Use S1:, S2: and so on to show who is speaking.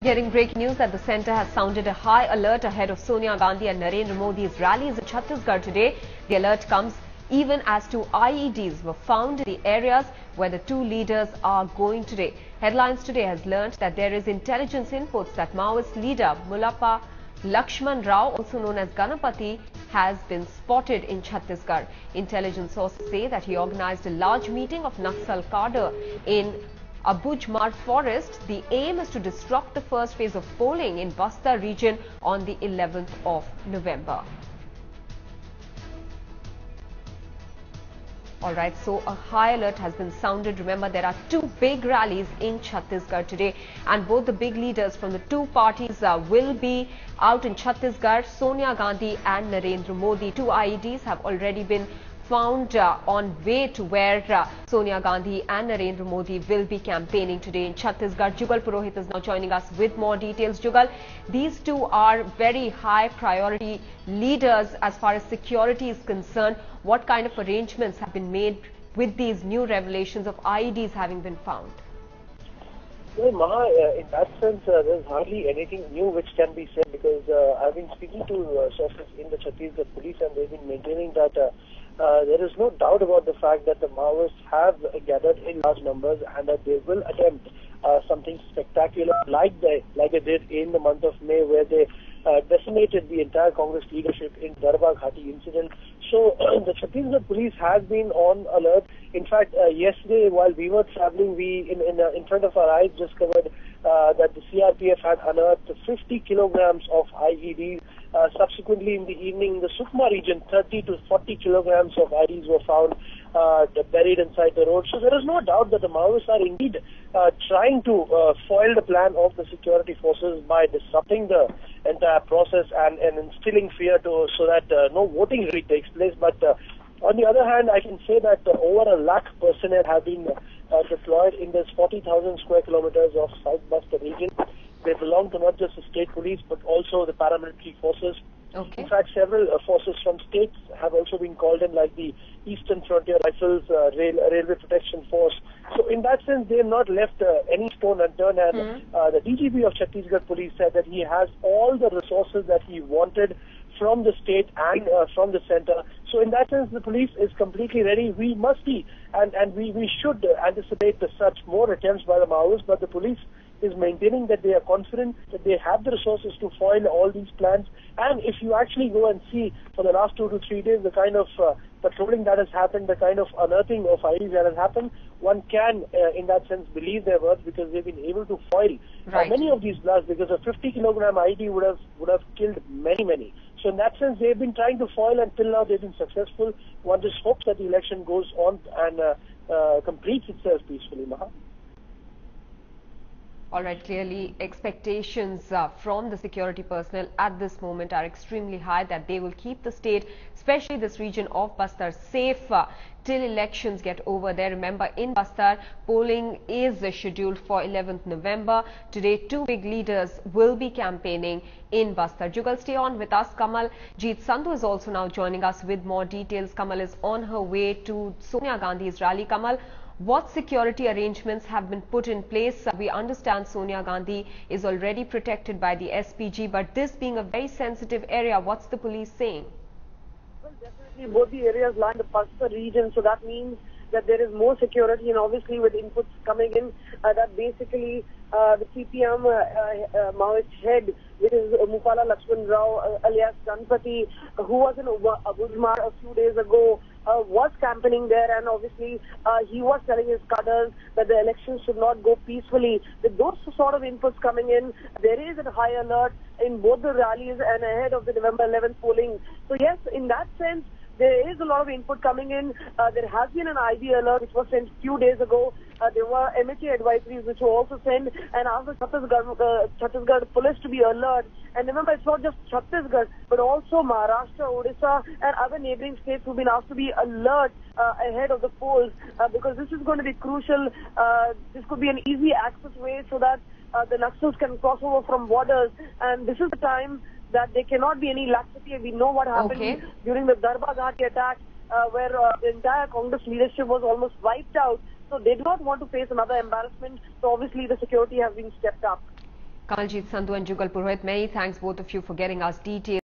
S1: Getting breaking news that the centre has sounded a high alert ahead of Sonia Gandhi and Narendra Modi's rallies in Chhattisgarh today. The alert comes even as two IEDs were found in the areas where the two leaders are going today. Headlines today has learnt that there is intelligence inputs that Maoist leader Mulappa Lakshman Rao, also known as Ganapati, has been spotted in Chhattisgarh. Intelligence sources say that he organized a large meeting of Naxal cadre in Abujmar forest. The aim is to disrupt the first phase of polling in Bastar region on the 11th of November. Alright, so a high alert has been sounded. Remember, there are two big rallies in Chhattisgarh today and both the big leaders from the two parties will be out in Chhattisgarh. Sonia Gandhi and Narendra Modi. Two IEDs have already been found on way to where Sonia Gandhi and Narendra Modi will be campaigning today in Chhattisgarh. Jugal Purohit is now joining us with more details. Jugal, these two are very high priority leaders as far as security is concerned. What kind of arrangements have been made with these new revelations of IEDs having been found?
S2: Well, Maha, in that sense, there's hardly anything new which can be said because I've been speaking to sources in the Chhattisgarh Police and they've been maintaining that there is no doubt about the fact that the Maoists have gathered in large numbers and that they will attempt something spectacular like they did in the month of May, where they decimated the entire Congress leadership in Darbar Ghati incident. So the Chhattisgarh Police has been on alert. In fact, yesterday while we were traveling, we in front of our eyes discovered that the CRPF had unearthed 50 kilograms of IEDs. Subsequently, in the evening, in the Sukma region, 30 to 40 kilograms of IEDs were found buried inside the road. So there is no doubt that the Maoists are indeed trying to foil the plan of the security forces by disrupting the entire process and instilling fear so that no voting really takes place. But on the other hand, I can say that over 1 lakh personnel have been deployed in this 40,000 square kilometers of South Bastar region. They belong to not just the state police but also the paramilitary forces.
S1: Okay.
S2: In fact, several forces from states have also been called in, like the Eastern Frontier Rifles, Railway Protection Force. So in that sense, they have not left any stone unturned. And the DGP of Chhattisgarh Police said that he has all the resources that he wanted from the state and from the center. So in that sense, the police is completely ready. We must be, and we should anticipate such more attempts by the Maoists, but the police is maintaining that they are confident that they have the resources to foil all these plans. And if you actually go and see for the last 2 to 3 days the kind of patrolling that has happened, the kind of unearthing of IEDs that has happened, one can in that sense believe their words because they've been able to foil many of these blasts, because a 50 kilogram IED would have killed many. So in that sense, they've been trying to foil, and till now they've been successful. One just hopes that the election goes on and completes itself peacefully, Maha.
S1: Alright, clearly expectations from the security personnel at this moment are extremely high that they will keep the state, especially this region of Bastar, safe till elections get over there. Remember, in Bastar, polling is scheduled for 11th November. Today, two big leaders will be campaigning in Bastar. Jugal, stay on with us. Kamal Jeet Sandhu is also now joining us with more details. Kamal is on her way to Sonia Gandhi's rally. Kamal, what security arrangements have been put in place? We understand Sonia Gandhi is already protected by the SPG, but this being a very sensitive area, what's the police saying?
S3: Well, definitely both the areas lie in the Bastar region, so that means that there is more security, and obviously with inputs coming in, that basically the CPM Maoist head, which is Mulappa Lakshman Rao alias Ganapati, who was in Abujmar a few days ago, was campaigning there, and obviously he was telling his cadres that the elections should not go peacefully. With those sort of inputs coming in, there is a high alert in both the rallies and ahead of the November 11th polling. So yes, in that sense, there is a lot of input coming in. There has been an ID alert which was sent a few days ago. There were MHA advisories which were also sent, and asked the Chhattisgarh Police to be alert. And remember, it's not just Chhattisgarh, but also Maharashtra, Odisha, and other neighboring states who've been asked to be alert ahead of the polls, because this is going to be crucial. This could be an easy access way so that the Naxals can cross over from borders, and this is the time that there cannot be any laxity. We know what happened during the Darbar Ghati attack, where the entire Congress leadership was almost wiped out. So they do not want to face another embarrassment. So obviously the security has been stepped up.
S1: Kamaljeet Sandhu and Jugal Purohit, many thanks both of you for getting us details.